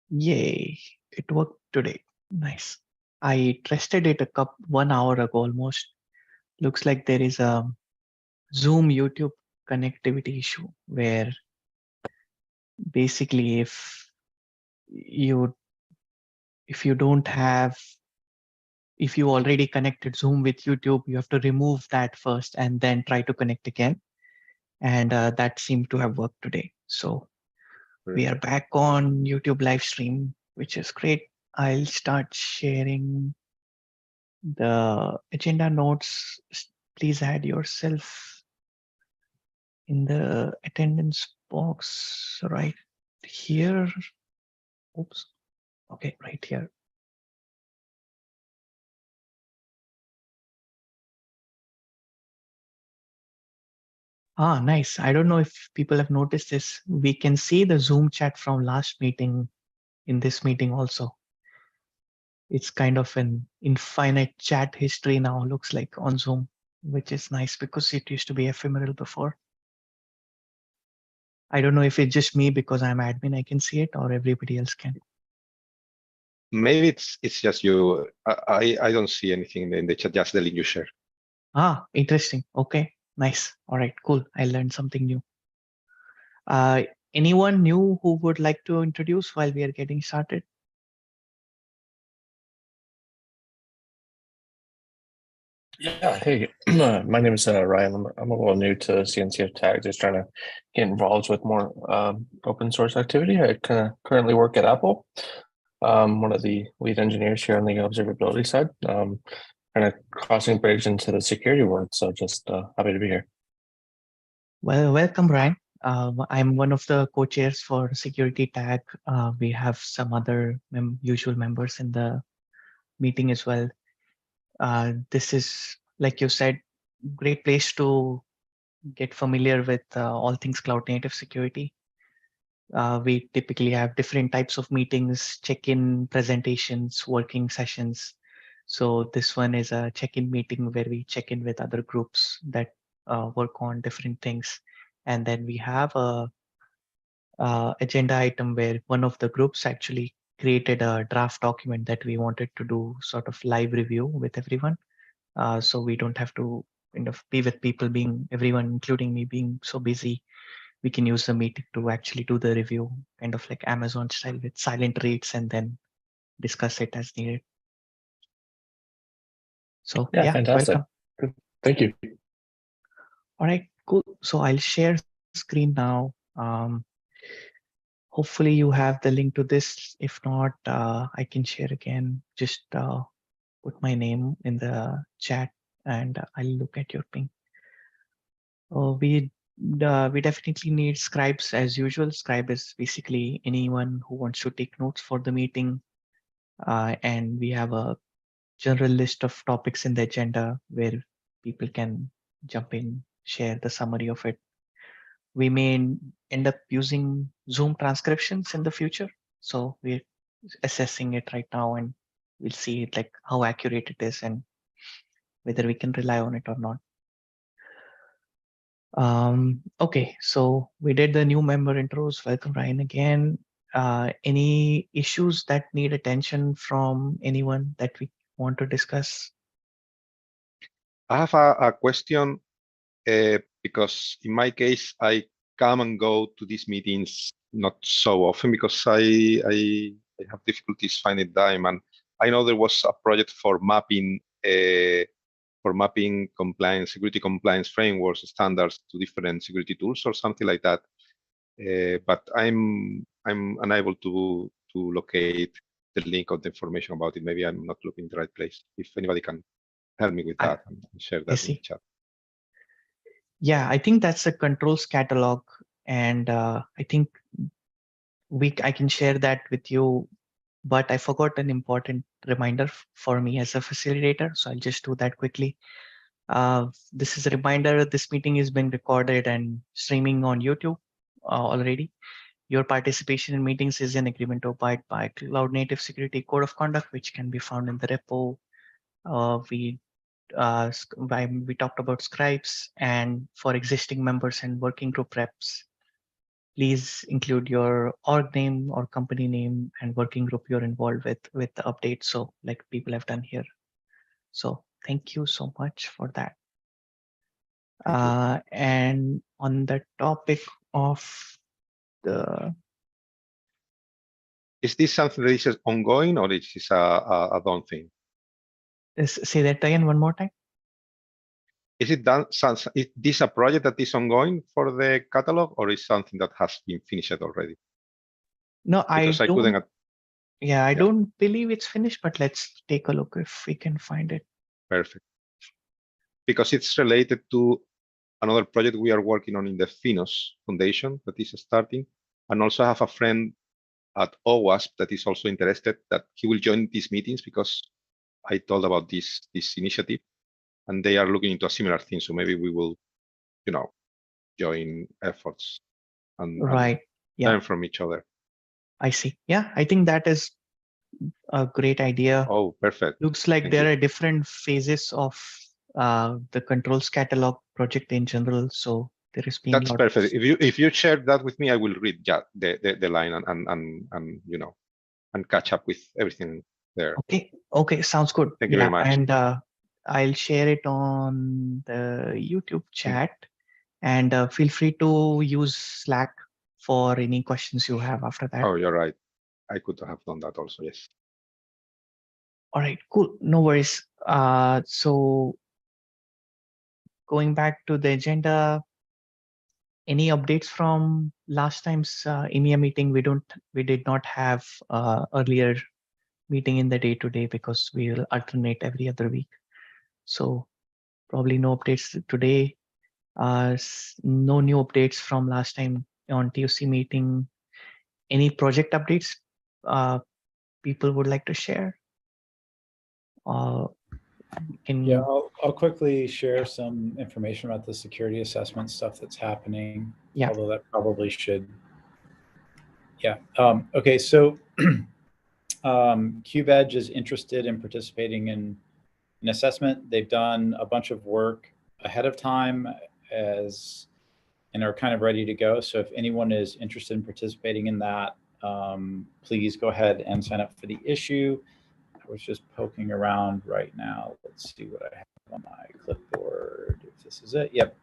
Yay, it worked today. Nice. I tested it 1 hour ago almost. Looks like there is a Zoom YouTube connectivity issue where basically you if you don't have if you already connected Zoom with YouTube, you have to remove that first and then try to connect again. And that seemed to have worked today. So we are back on YouTube live stream, which is great. I'll start sharing the agenda notes. Please add yourself in the attendance box right here. Oops. Okay, right here. Ah, nice. I don't know if people have noticed this. We can see the Zoom chat from last meeting in this meeting also. It's kind of an infinite chat history now, looks like on Zoom, which is nice because it used to be ephemeral before. I don't know if it's just me because I'm admin, I can see it, or everybody else can. Maybe it's just you. I don't see anything in the chat, just the link you share. Ah, interesting. Okay, nice. All right, cool. I learned something new. Anyone new who would like to introduce while we are getting started? Yeah, hey, my name is Ryan. I'm a little new to CNCF Tag, just trying to get involved with more open source activity. I kind of currently work at Apple. One of the lead engineers here on the observability side, kind of crossing bridge into the security world. So just happy to be here. Well, welcome, Ryan. I'm one of the co-chairs for Security Tag. We have some other usual members in the meeting as well. This is, like you said, great place to get familiar with all things cloud native security. We typically have different types of meetings, check-in presentations, working sessions. So this one is a check-in meeting where we check in with other groups that work on different things. And then we have a agenda item where one of the groups actually created a draft document that we wanted to do sort of live review with everyone. So we don't have to kind of be with people being everyone, including me, being so busy. We can use the meeting to actually do the review, kind of like Amazon style with silent reads and then discuss it as needed. So Yeah, yeah, fantastic. welcome. Thank you. All right, cool. So I'll share screen now. Hopefully you have the link to this. If not, I can share again. Just put my name in the chat and I'll look at your ping. We definitely need scribes as usual. Scribe is basically anyone who wants to take notes for the meeting. And we have a general list of topics in the agenda where people can jump in, share the summary of it. We may end up using Zoom transcriptions in the future. So we're assessing it right now and we'll see it like how accurate it is and whether we can rely on it or not. Okay, so we did the new member intros. Welcome, Ryan, again. Any issues that need attention from anyone that we want to discuss? I have a question because in my case, I come and go to these meetings not so often because I have difficulties finding time. And I know there was a project for mapping compliance, security compliance frameworks standards to different security tools or something like that. But I'm unable to locate the link or the information about it. Maybe I'm not looking in the right place. If anybody can help me with that and share that in the chat. Yeah, I think that's a controls catalog, and I think I can share that with you. But I forgot an important reminder for me as a facilitator, so I'll just do that quickly. This is a reminder: this meeting is being recorded and streaming on YouTube already. Your participation in meetings is an agreement to abide by Cloud Native Security Code of Conduct, which can be found in the repo. We talked about scribes, and for existing members and working group reps, please include your org name or company name and working group you're involved with the update. So like people have done here. So thank you so much for that. Thank you. And on the topic of the, Is this something that is ongoing or is this a done thing? say that again one more time. Is it done? Is this a project that is ongoing for the catalog, or is something that has been finished already? No, Because I couldn't. Yeah, I Yeah. don't believe it's finished, but let's take a look if we can find it. Perfect. Because it's related to another project we are working on in the Finos Foundation that is starting, and also have a friend at OWASP that is also interested that he will join these meetings because I told about this initiative, and they are looking into a similar thing. So maybe we will, join efforts and Right. Yeah, learn from each other. I see. Yeah, I think that is a great idea. Oh, perfect. Looks like Thank there you. are different phases of the controls catalog project in general. So there has been That's lots. perfect. If you share that with me, I will read the line and and catch up with everything there. Okay, sounds good. Thank you very much. And I'll share it on the YouTube chat, and feel free to use Slack for any questions you have after that. Oh, you're right. I could have done that also. Yes. All right, cool. No worries. So going back to the agenda, any updates from last time's EMEA meeting? We did not have earlier meeting in the day to day because we will alternate every other week. So probably no updates today. No new updates from last time on TOC meeting. Any project updates people would like to share? Yeah, I'll quickly share some information about the security assessment stuff that's happening. Yeah. Although that probably should. Yeah. Okay. So CubeEdge is interested in participating in an assessment. They've done a bunch of work ahead of time and are kind of ready to go. So if anyone is interested in participating in that, please go ahead and sign up for the issue. I was just poking around right now. Let's see what I have on my clipboard. If this is it. Yep.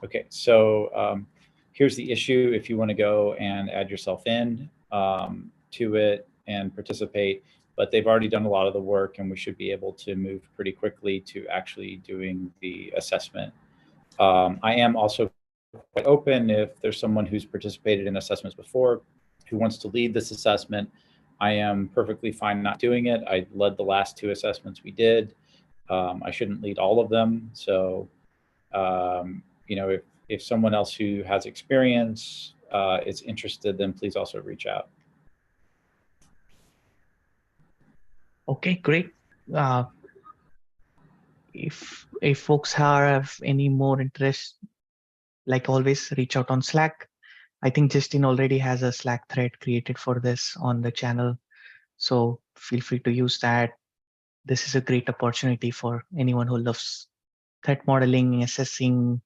Okay. So here's the issue. If you want to go and add yourself in to it and participate, but they've already done a lot of the work and we should be able to move pretty quickly to actually doing the assessment. I am also quite open if there's someone who's participated in assessments before who wants to lead this assessment. I am perfectly fine not doing it. I led the last 2 assessments we did. I shouldn't lead all of them. So, if someone else who has experience is interested, then please also reach out. Okay, great. If folks have any more interest, like always, reach out on Slack. I think Justin already has a Slack thread created for this on the channel. So feel free to use that. This is a great opportunity for anyone who loves threat modeling, assessing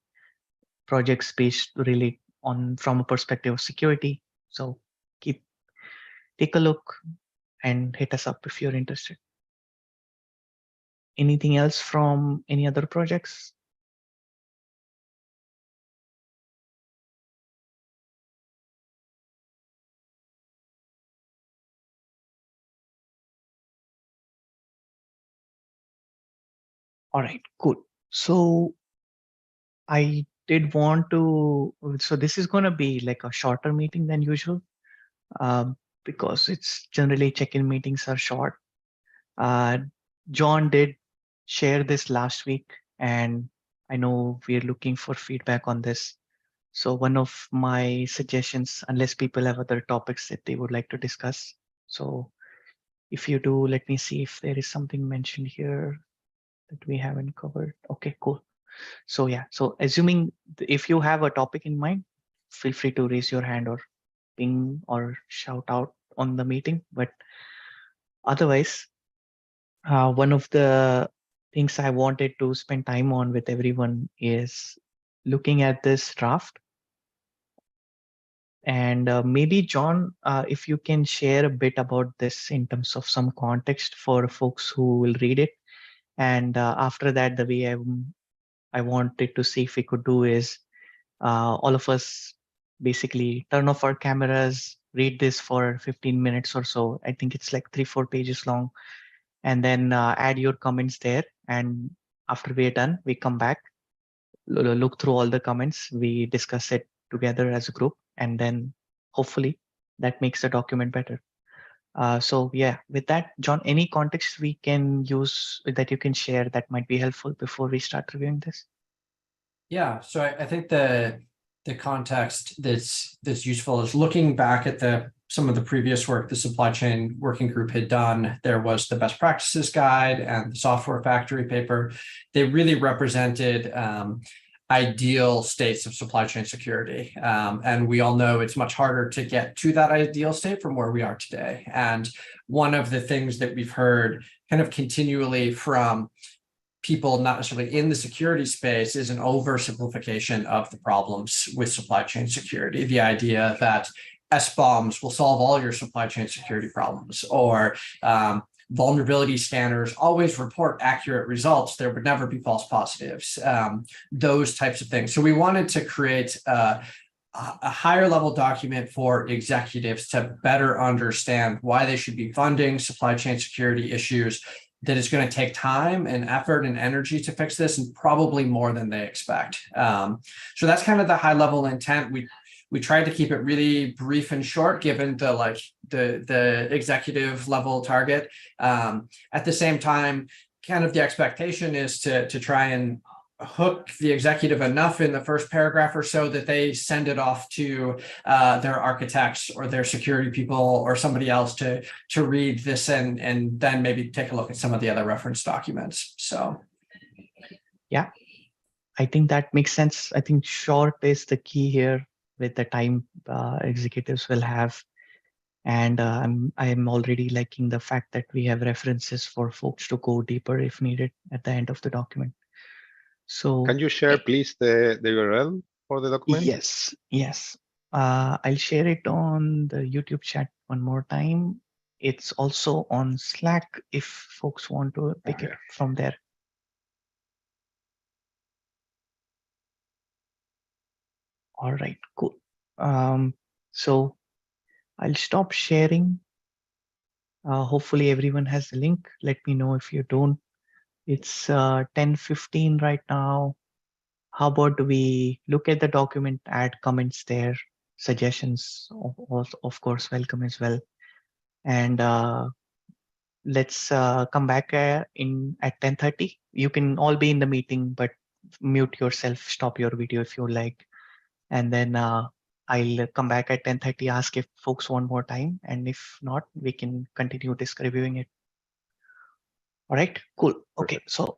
projects based really from a perspective of security. So take a look and hit us up if you're interested. Anything else from any other projects? All right, cool. So I did want to, so this is going to be like a shorter meeting than usual because it's generally check-in meetings are short. John did share this last week, and I know we're looking for feedback on this. So one of my suggestions, unless people have other topics that they would like to discuss. So if you do, let me see if there is something mentioned here that we haven't covered. Okay, cool. So yeah, so assuming if you have a topic in mind, feel free to raise your hand or ping or shout out on the meeting. But otherwise, one of the things I wanted to spend time on with everyone is looking at this draft And maybe John, if you can share a bit about this in terms of some context for folks who will read it. And after that, the way I wanted to see if we could do is all of us basically turn off our cameras, read this for 15 minutes or so. I think it's like 3-4 pages long, and then add your comments there. And after we're done, we come back, look through all the comments, we discuss it together as a group, and then hopefully that makes the document better. So yeah, with that, John, any context we can use that you can share that might be helpful before we start reviewing this? Yeah, so I think the context that's useful is looking back at some of the previous work the supply chain working group had done. There was the best practices guide and the software factory paper. They really represented ideal states of supply chain security. And we all know it's much harder to get to that ideal state from where we are today. And one of the things that we've heard kind of continually from people not necessarily in the security space is an oversimplification of the problems with supply chain security. The idea that SBOMs will solve all your supply chain security problems, or vulnerability scanners always report accurate results. There would never be false positives, those types of things. So we wanted to create a higher level document for executives to better understand why they should be funding supply chain security issues, that it's going to take time and effort and energy to fix this, and probably more than they expect. So that's kind of the high level intent. We tried to keep it really brief and short, given the executive level target. At the same time, kind of the expectation is to try and hook the executive enough in the first paragraph or so that they send it off to their architects or their security people or somebody else to read this and then maybe take a look at some of the other reference documents. So yeah, I think that makes sense. I think short is the key here with the time executives will have. And I'm already liking the fact that we have references for folks to go deeper if needed at the end of the document. So Can you share, please, the URL for the document? Yes. I'll share it on the YouTube chat one more time. It's also on Slack if folks want to pick it from there. All right, cool. So I'll stop sharing. Hopefully everyone has the link. Let me know if you don't. It's 10:15 right now. How about we look at the document, add comments there, suggestions, of course, welcome as well. And let's come back in at 10:30. You can all be in the meeting, but mute yourself, stop your video if you like. And then I'll come back at 10:30, ask if folks want more time. And if not, we can continue reviewing it. All right, cool. Okay, so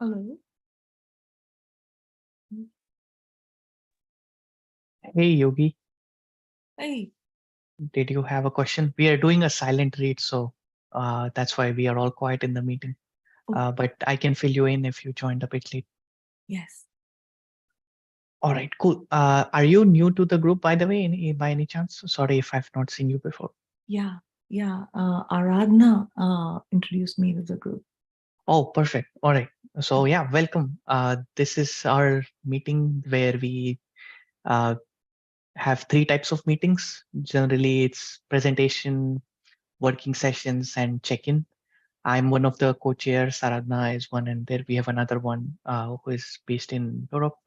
Hello. Hey, Yogi, Hey. did you have a question? We are doing a silent read, so that's why we are all quiet in the meeting. Oh. But I can fill you in if you joined a bit late. Yes. All right, cool. Are you new to the group, by the way, by any chance? Sorry if I've not seen you before. Yeah. Yeah. Aradhana introduced me to the group. Oh, perfect. All right. So yeah, welcome. This is our meeting where we uh, have three types of meetings. Generally, it's presentation, working sessions, and check-in. I'm one of the co-chairs. Saradna is one, and there we have another one who is based in Europe.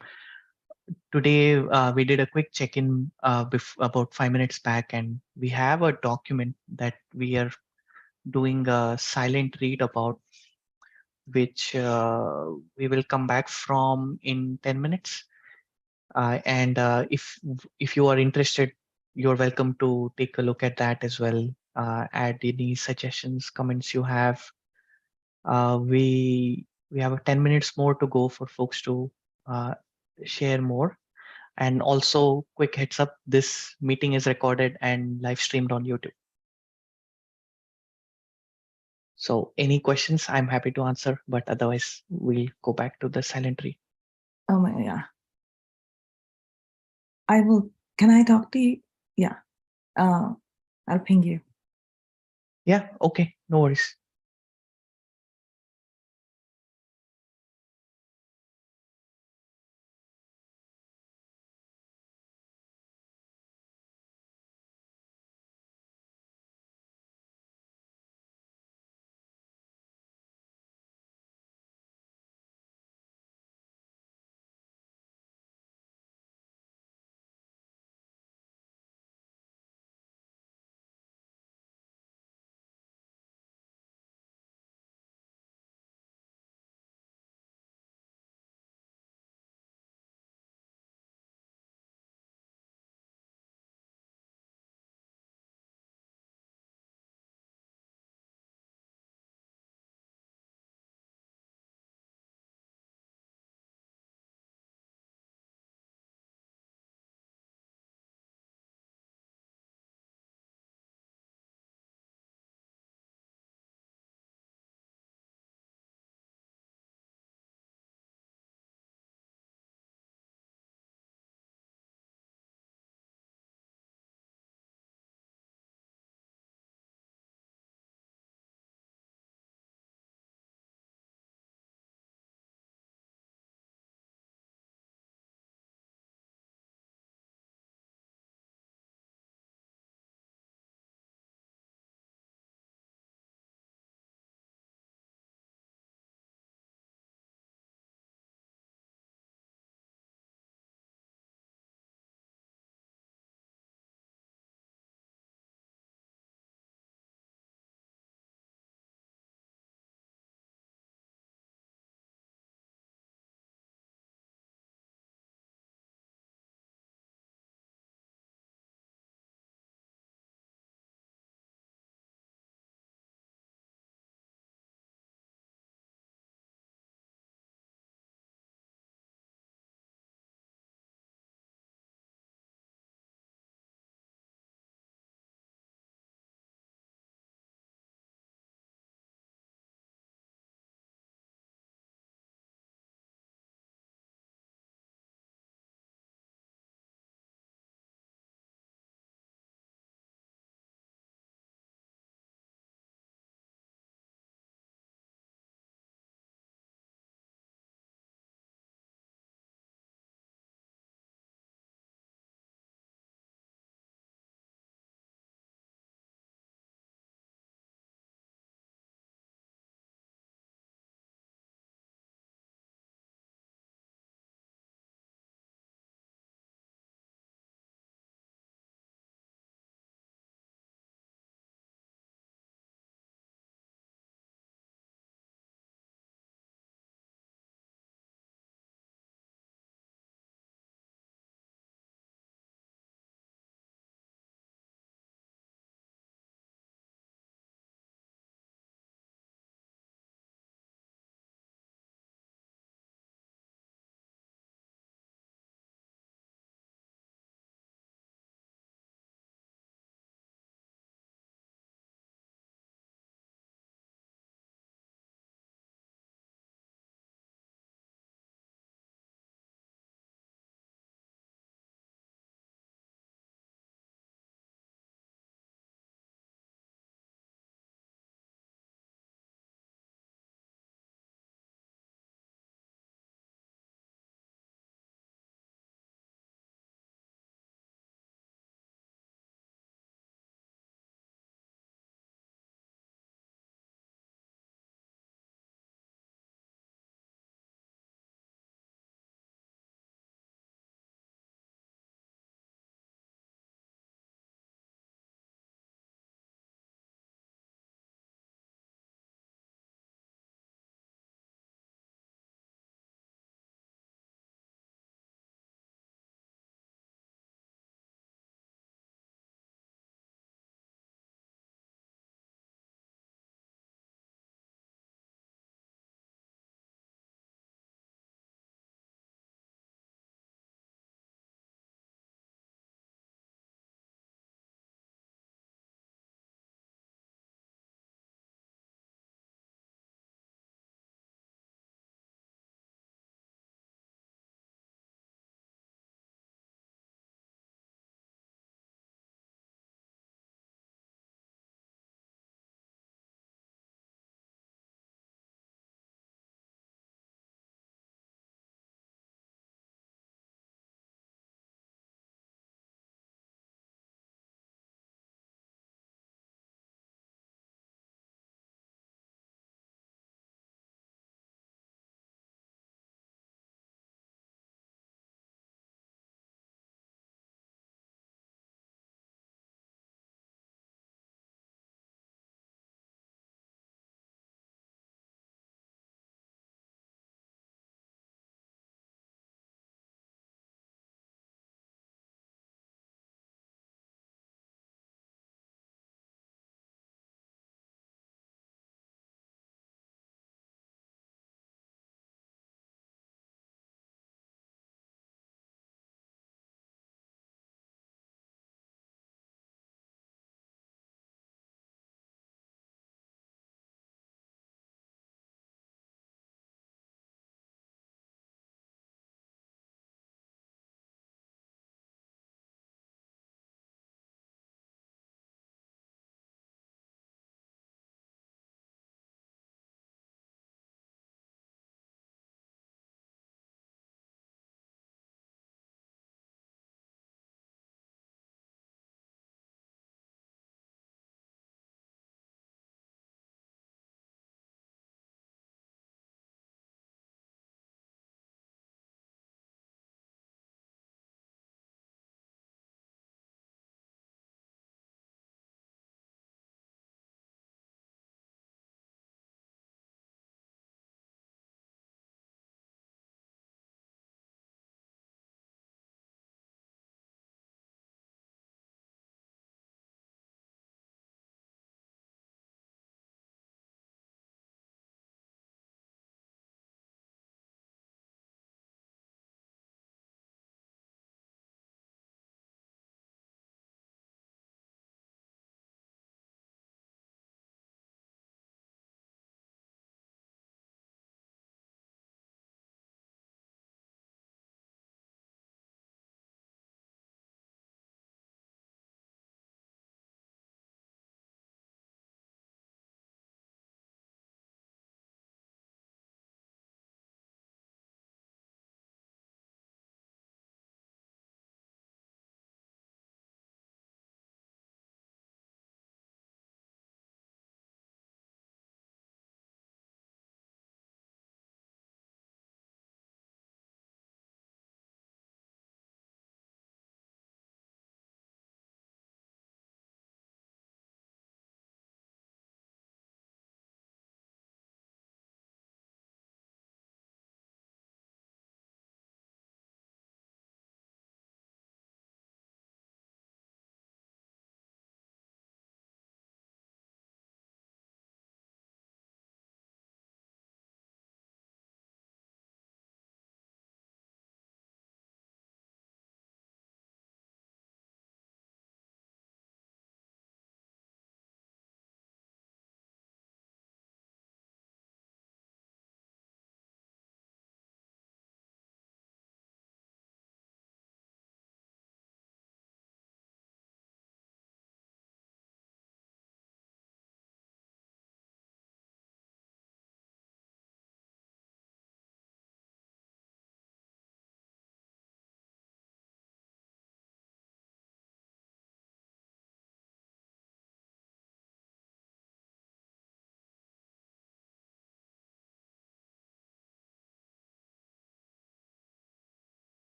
Today, we did a quick check-in about 5 minutes back, and we have a document that we are doing a silent read about, which we will come back from in 10 minutes. And if you are interested, you're welcome to take a look at that as well. Add any suggestions, comments you have. We have 10 minutes more to go for folks to share more. And also, quick heads up: this meeting is recorded and live streamed on YouTube. So, any questions? I'm happy to answer, but otherwise, we'll go back to the silent read. Oh my, yeah. I will. Can I talk to you? Yeah. I'll ping you. Yeah. Okay. No worries.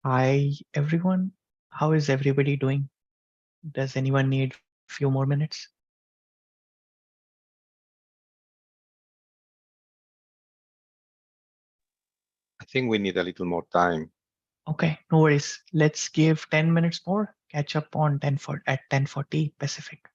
Hi, everyone. How is everybody doing? Does anyone need a few more minutes? I think we need a little more time. Okay, no worries. Let's give 10 minutes more. Catch up on 10:40 Pacific.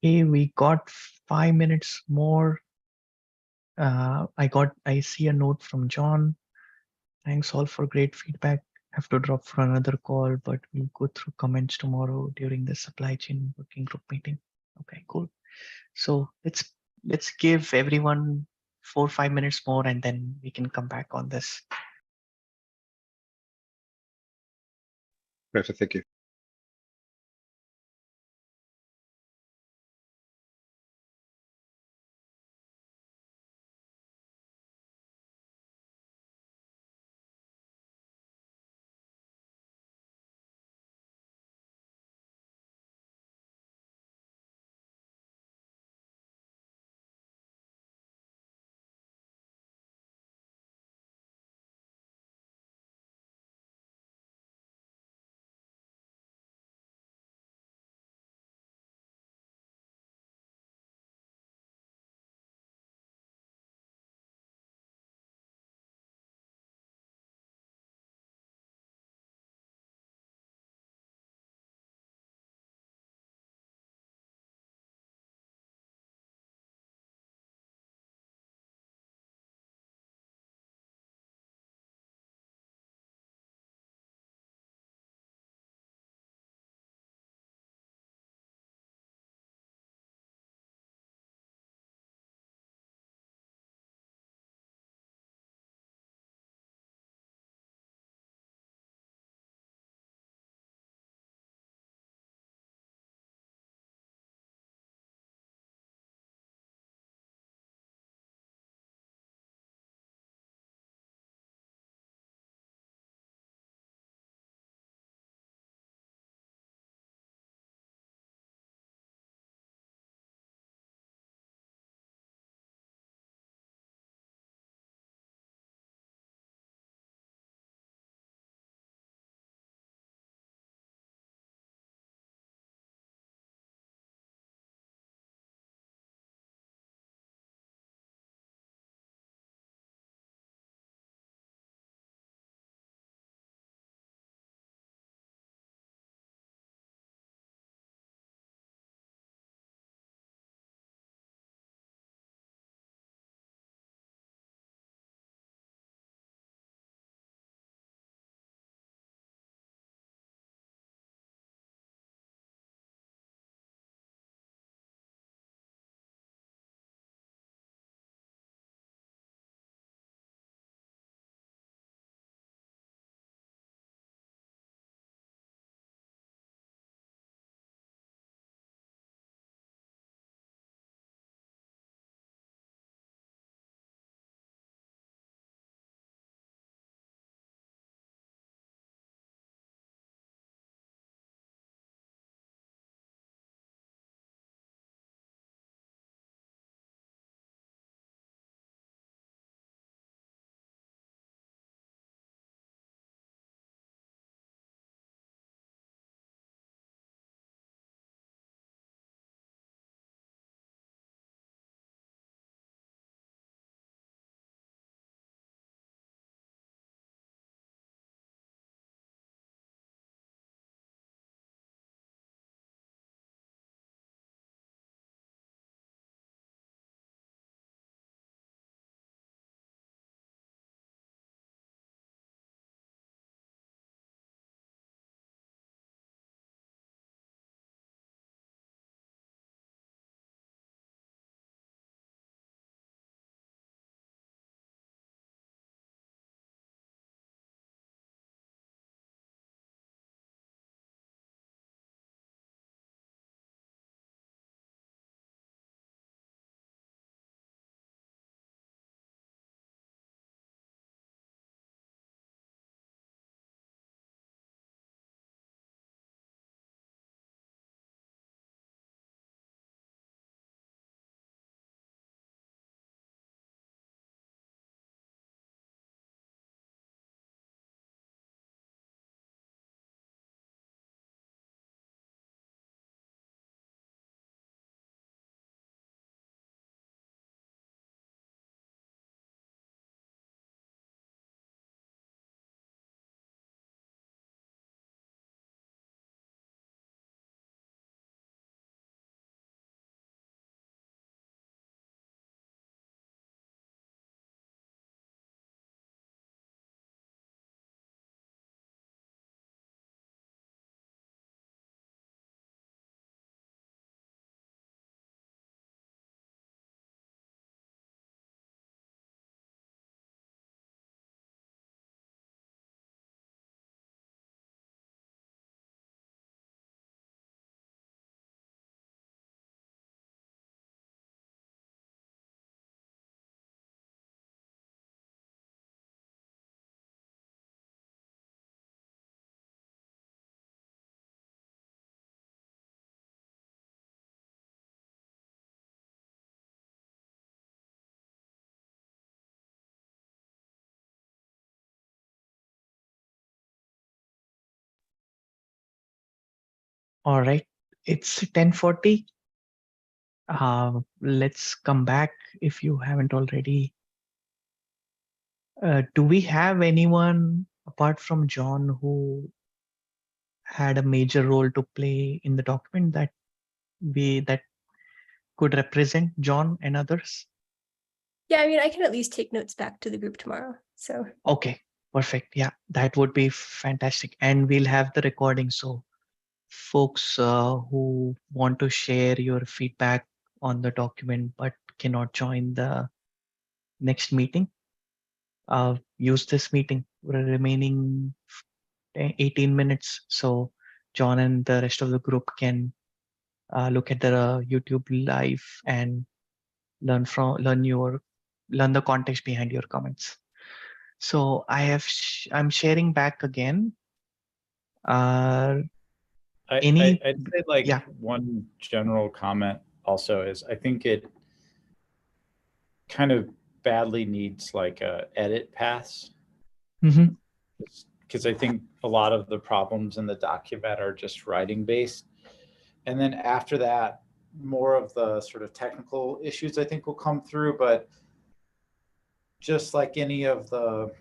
Okay, we got 5 minutes more. I see a note from John. Thanks all for great feedback. Have to drop for another call, but we'll go through comments tomorrow during the supply chain working group meeting. Okay, cool. So let's give everyone 4 or 5 minutes more, and then we can come back on this. Perfect. Thank you. All right, it's 10:40. Let's come back if you haven't already. Do we have anyone apart from John who had a major role to play in the document that could represent John and others? Yeah, I mean, I can at least take notes back to the group tomorrow. So Okay, perfect. Yeah, that would be fantastic. And we'll have the recording. So folks who want to share your feedback on the document but cannot join the next meeting, use this meeting for the remaining 18 minutes. So John and the rest of the group can look at the YouTube live and learn the context behind your comments. So I'm sharing back again. I'd say like yeah. one general comment also is I think it kind of badly needs like edit paths. Mm-hmm. Because I think a lot of the problems in the document are just writing based. And then after that, more of the sort of technical issues I think will come through, but just like any of the,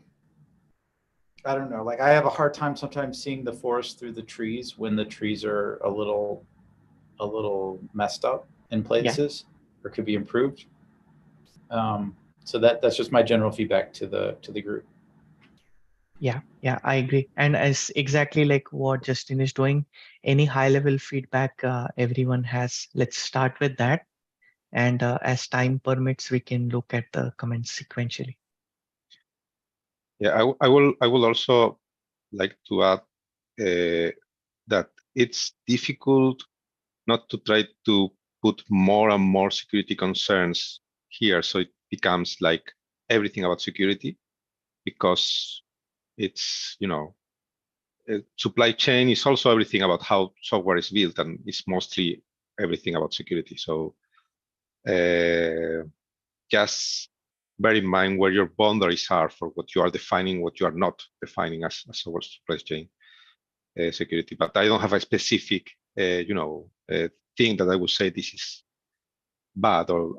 I don't know, like I have a hard time sometimes seeing the forest through the trees when the trees are a little messed up in places or could be improved. So that's just my general feedback to the group. Yeah, I agree. And as exactly like what Justin is doing, any high level feedback everyone has, let's start with that. And as time permits, we can look at the comments sequentially. Yeah, I will also like to add that it's difficult not to try to put more and more security concerns here, so it becomes like everything about security, because it's, you know, supply chain is also everything about how software is built, and it's mostly everything about security. So just bear in mind where your boundaries are for what you are defining, what you are not defining as software supply chain security. But I don't have a specific, thing that I would say this is bad or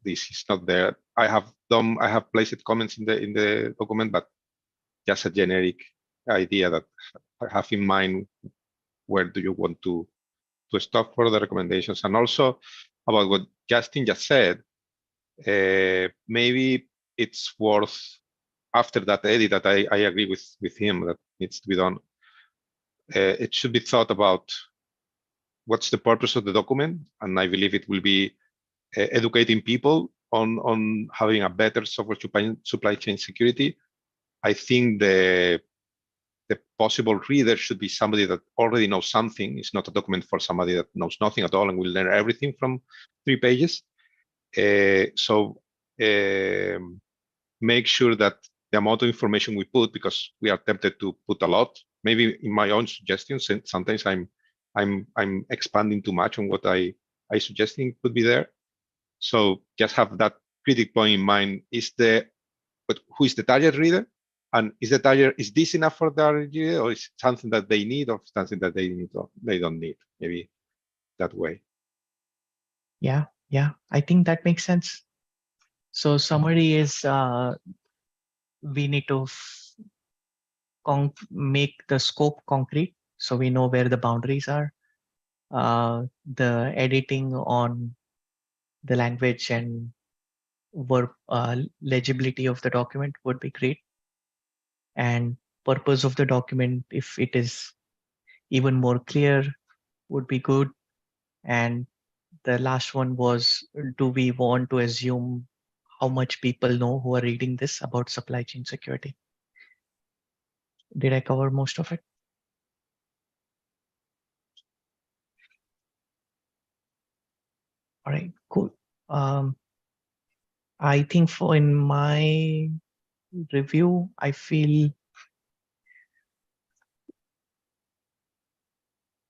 this is not there. I have placed comments in the document, but just a generic idea that I have in mind. Where do you want to stop for the recommendations? And also about what Justin just said, maybe it's worth, after that edit that I agree with him that needs to be done, it should be thought about what's the purpose of the document, and I believe it will be educating people on having a better software supply chain security. I think the possible reader should be somebody that already knows something. It's not a document for somebody that knows nothing at all and will learn everything from 3 pages. So make sure that the amount of information we put, because we are tempted to put a lot, maybe in my own suggestions, and sometimes I'm expanding too much on what I suggesting could be there. So just have that critic point in mind. Who is the target reader? And is this enough for the target reader, or is it something that they need, or something that they don't need? Maybe that way. Yeah, I think that makes sense. So summary is we need to make the scope concrete so we know where the boundaries are. The editing on the language and verb legibility of the document would be great. And purpose of the document, if it is even more clear, would be good. And the last one was, do we want to assume how much people know who are reading this about supply chain security? Did I cover most of it? All right, cool. I think in my review, I feel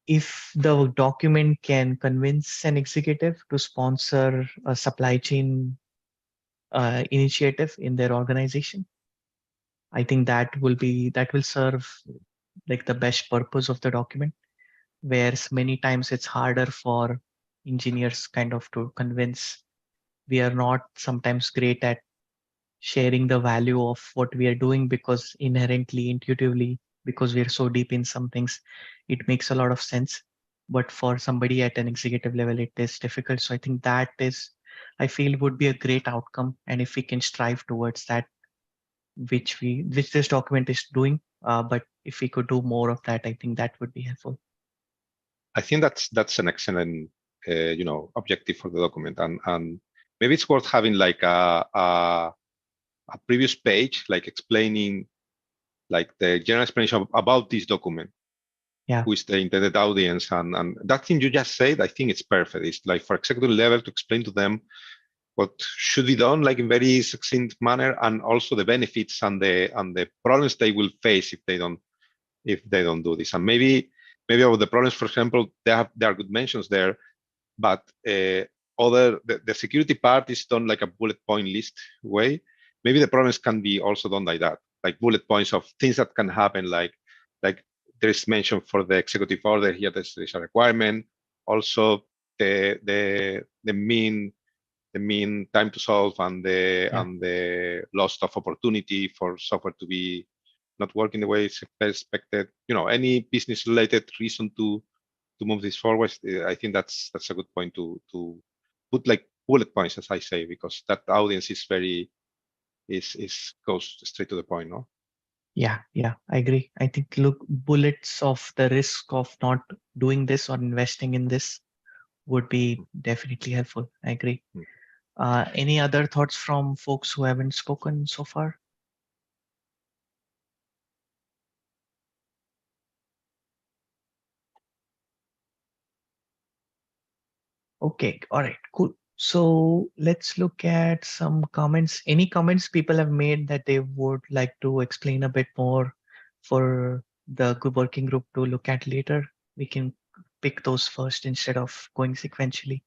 if the document can convince an executive to sponsor a supply chain initiative in their organization, I think that will serve like the best purpose of the document. whereas many times it's harder for engineers kind of to convince. We are not sometimes great at sharing the value of what we are doing because inherently, intuitively, because we are so deep in some things, it makes a lot of sense. But for somebody at an executive level, it is difficult. So I think that is, I feel, would be a great outcome. And if we can strive towards that, which this document is doing, but if we could do more of that, I think that would be helpful. I think that's an excellent objective for the document, and maybe it's worth having like a previous page, like explaining like the general explanation about this document. Yeah. Who is the intended audience, and that thing you just said, I think it's perfect. It's like for executive level to explain to them what should be done, like in very succinct manner, and also the benefits and the problems they will face if they don't do this. And maybe about the problems, for example, there are good mentions there, but the security part is done like a bullet point list way. Maybe the problems can be also done like that, like bullet points of things that can happen, like there is mention for the executive order here. There's a requirement. Also, the mean time to solve and the loss of opportunity for software to be not working the way it's expected. Any business related reason to move this forward. I think that's a good point to put like bullet points, as I say, because that audience is goes straight to the point, no? Yeah, I agree. I think bullets of the risk of not doing this or investing in this would be definitely helpful. I agree. Any other thoughts from folks who haven't spoken so far? Okay, all right, cool. So let's look at some comments. Any comments people have made that they would like to explain a bit more for the working group to look at later? We can pick those first instead of going sequentially.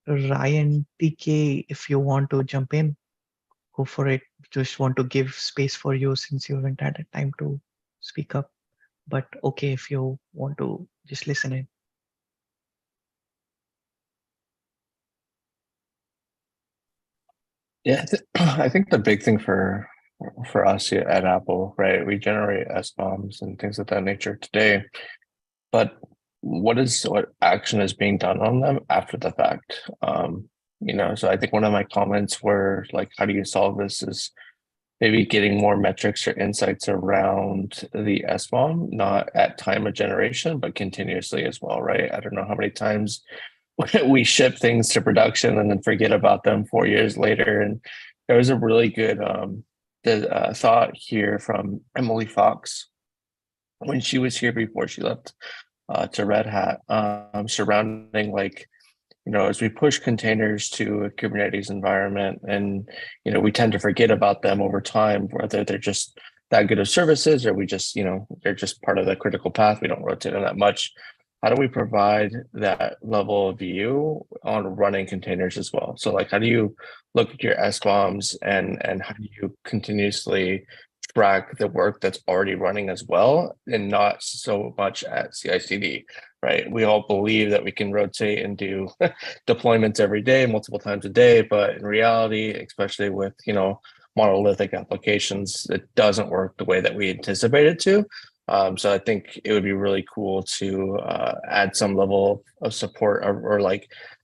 Ryan, TK, if you want to jump in, go for it. Just want to give space for you since you haven't had a time to speak up. But okay, if you want to just listen in. Yeah, I think the big thing for us here at Apple, right? We generate SBOMs and things of that nature today, but what action is being done on them after the fact? So I think one of my comments were like, how do you solve this? Is maybe getting more metrics or insights around the SBOM, not at time of generation, but continuously as well, right? I don't know how many times we ship things to production and then forget about them 4 years later. And there was a really good thought here from Emily Fox when she was here before she left to Red Hat, surrounding as we push containers to a Kubernetes environment, and we tend to forget about them over time, whether they're just that good of services or we just they're just part of the critical path. We don't rotate them that much. How do we provide that level of view on running containers as well? So how do you look at your SBOMs and how do you continuously track the work that's already running as well, and not so much at CI/CD, right? We all believe that we can rotate and do deployments every day, multiple times a day, but in reality, especially with monolithic applications, it doesn't work the way that we anticipate it to. So I think it would be really cool to add some level of support or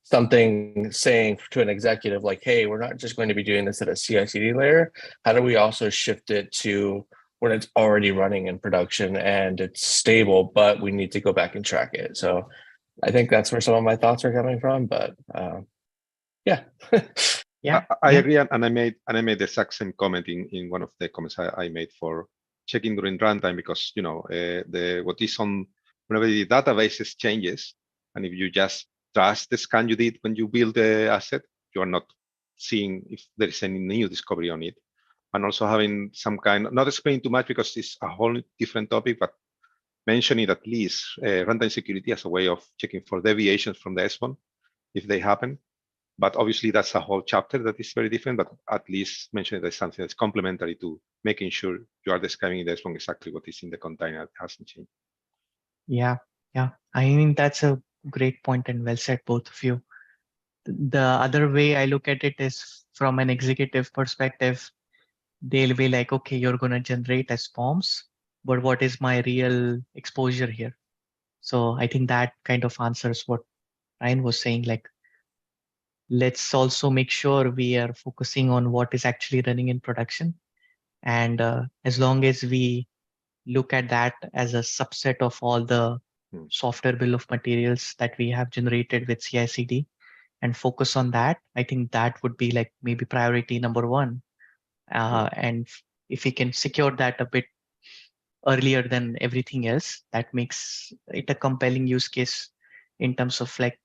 something saying to an executive like, hey, we're not just going to be doing this at a CI/CD layer. How do we also shift it to when it's already running in production and it's stable, but we need to go back and track it? So I think that's where some of my thoughts are coming from, but yeah. I agree, and I made the exact same comment in one of the comments I made for checking during runtime, because what is on whenever the databases changes, and if you just trust the scan you did when you build the asset, you are not seeing if there is any new discovery on it. And also having some kind, not explaining too much because it's a whole different topic, but mentioning at least runtime security as a way of checking for deviations from the SBOM if they happen. But obviously, that's a whole chapter that is very different. But at least mention it as something that's complementary to making sure you are describing in the SBOM exactly what is in the container. It hasn't changed. Yeah, yeah. I mean, that's a great point and well said, both of you. The other way I look at it is from an executive perspective. They'll be like, okay, you're going to generate as forms, but what is my real exposure here? So I think that kind of answers what Ryan was saying. Like, let's also make sure we are focusing on what is actually running in production. And as long as we look at that as a subset of all the software bill of materials that we have generated with CI/CD and focus on that, I think that would be like maybe priority number one. And if we can secure that a bit earlier than everything else, that makes it a compelling use case in terms of like,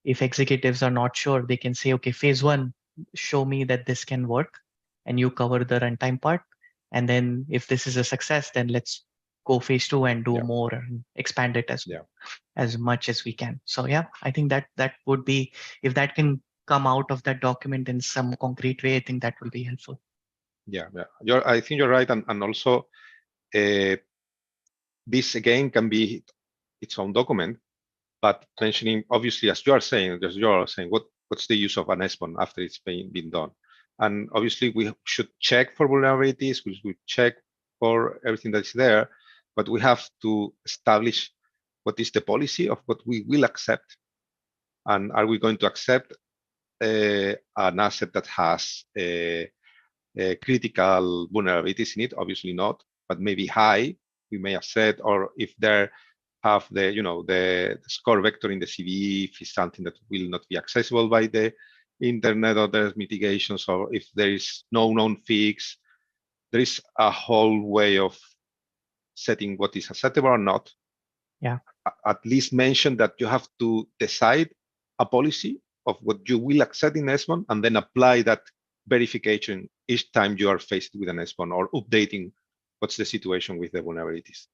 if executives are not sure, they can say, okay, phase one, show me that this can work, and you cover the runtime part. And then if this is a success, then let's go phase two and do more and expand it as much as we can. So yeah, I think that would be, if that can come out of that document in some concrete way, I think that will be helpful. Yeah. I think you're right, and also this again can be its own document, but mentioning obviously, as you're saying, what's the use of an SBOM after it's been done, and obviously we should check for vulnerabilities, we should check for everything that's there, but we have to establish what is the policy of what we will accept, and are we going to accept an asset that has critical vulnerabilities in it? Obviously not, but maybe high, we may have said, or if there have the, the score vector in the CVE, if it's something that will not be accessible by the internet, or there's mitigations, or if there is no known fix, there is a whole way of setting what is acceptable or not. Yeah. At least mention that you have to decide a policy of what you will accept in SBOM, and then apply that verification each time you are faced with an SBOM or updating what's the situation with the vulnerabilities.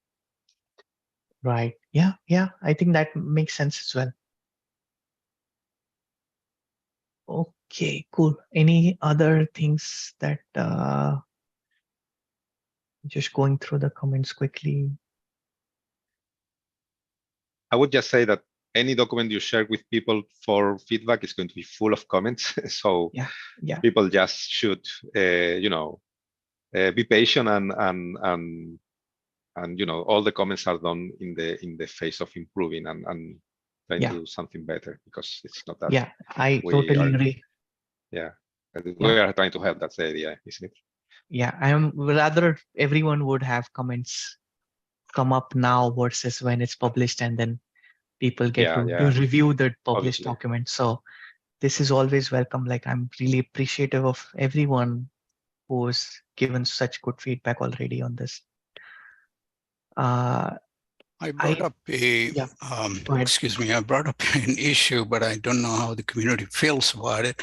Right. Yeah. I think that makes sense as well. Okay, cool. Any other things that just going through the comments quickly? I would just say that any document you share with people for feedback is going to be full of comments. So yeah. People just should, be patient, and all the comments are done in the phase of improving and trying to do something better, because it's not that. Yeah, I totally agree. Yeah, we are trying to help. That's the idea, isn't it? Yeah, I am rather everyone would have comments come up now versus when it's published, and then people get to review the published document. So this is always welcome. Like, I'm really appreciative of everyone who's given such good feedback already on this. I brought up I brought up an issue, but I don't know how the community feels about it.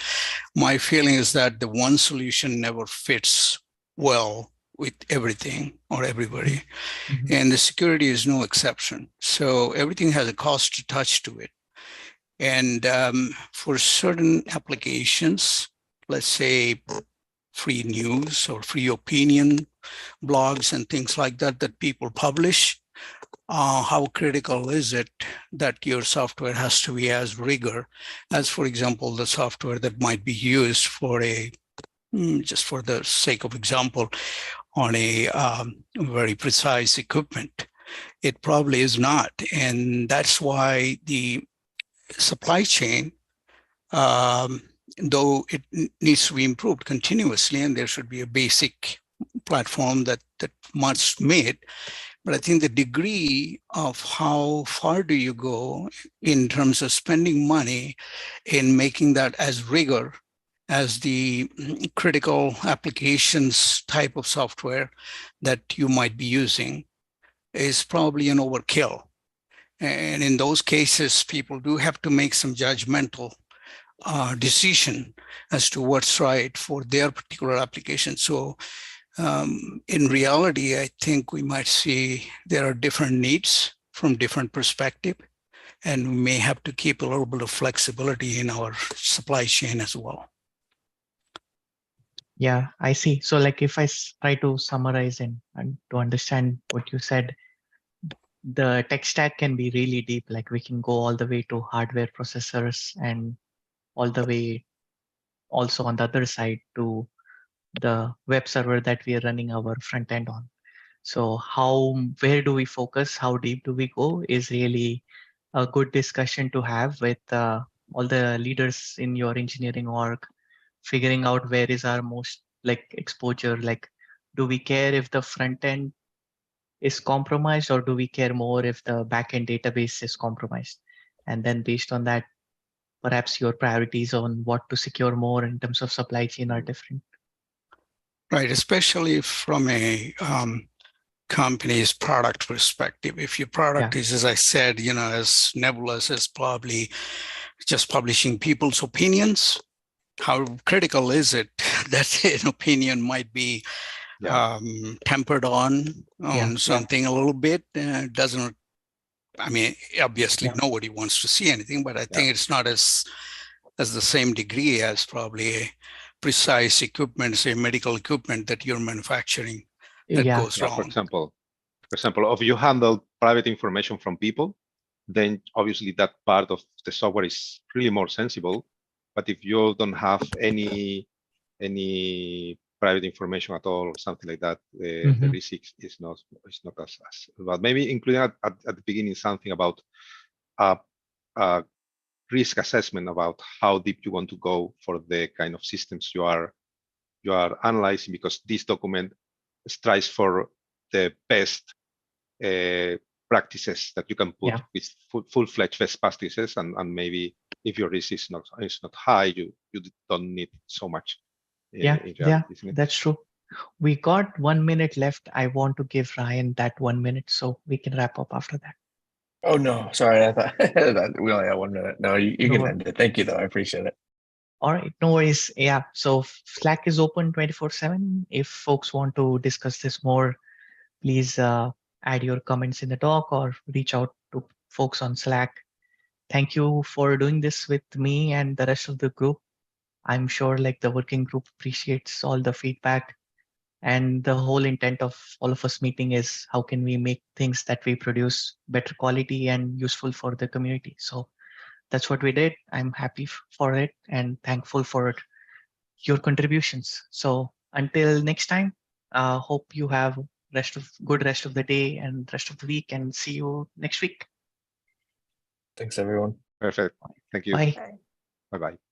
My feeling is that the one solution never fits well with everything or everybody, and the security is no exception. So everything has a cost attached to it. And for certain applications, let's say free news or free opinion blogs and things like that that people publish, how critical is it that your software has to be as rigor as, for example, the software that might be used for just for the sake of example, on a very precise equipment? It probably is not. And that's why the supply chain, though it needs to be improved continuously, and there should be a basic platform that must meet, but I think the degree of how far do you go in terms of spending money in making that as rigor as the critical applications type of software that you might be using is probably an overkill. And in those cases, people do have to make some judgmental decision as to what's right for their particular application. So in reality, I think we might see there are different needs from different perspectives. and we may have to keep a little bit of flexibility in our supply chain as well. Yeah, I see. So like if I try to summarize and to understand what you said, the tech stack can be really deep. Like we can go all the way to hardware processors and all the way also on the other side to the web server that we are running our front end on. So where do we focus? How deep do we go is really a good discussion to have with all the leaders in your engineering org, figuring out where is our most like exposure. Like, do we care if the front end is compromised, or do we care more if the backend database is compromised? And then based on that, perhaps your priorities on what to secure more in terms of supply chain are different. Right, especially from a company's product perspective. If your product is, as I said, as nebulous as probably just publishing people's opinions, how critical is it that an opinion might be tempered on something a little bit? Doesn't, I mean, obviously nobody wants to see anything, but I think it's not as the same degree as probably a precise equipment, say medical equipment that you're manufacturing that goes wrong. For example, if you handle private information from people, then obviously that part of the software is really more sensible. But if you don't have any private information at all or something like that, the risk is not as but maybe including at the beginning something about risk assessment about how deep you want to go for the kind of systems you are analyzing, because this document strives for the best practices that you can put with full-fledged best practices, and maybe if your risk is not high, you don't need so much. That's true. We got 1 minute left. I want to give Ryan that 1 minute so we can wrap up after that. Oh no, sorry. I thought we only have 1 minute. No, you can end it. Thank you though. I appreciate it. All right, no worries. Yeah, so Slack is open 24/7. If folks want to discuss this more, please add your comments in the doc or reach out to folks on Slack. Thank you for doing this with me and the rest of the group. I'm sure like the working group appreciates all the feedback, and the whole intent of all of us meeting is how can we make things that we produce better quality and useful for the community. So that's what we did. I'm happy for it and thankful for your contributions. So until next time, hope you have good rest of the day and rest of the week, and see you next week. Thanks everyone. Perfect. Thank you. Bye. Bye-bye.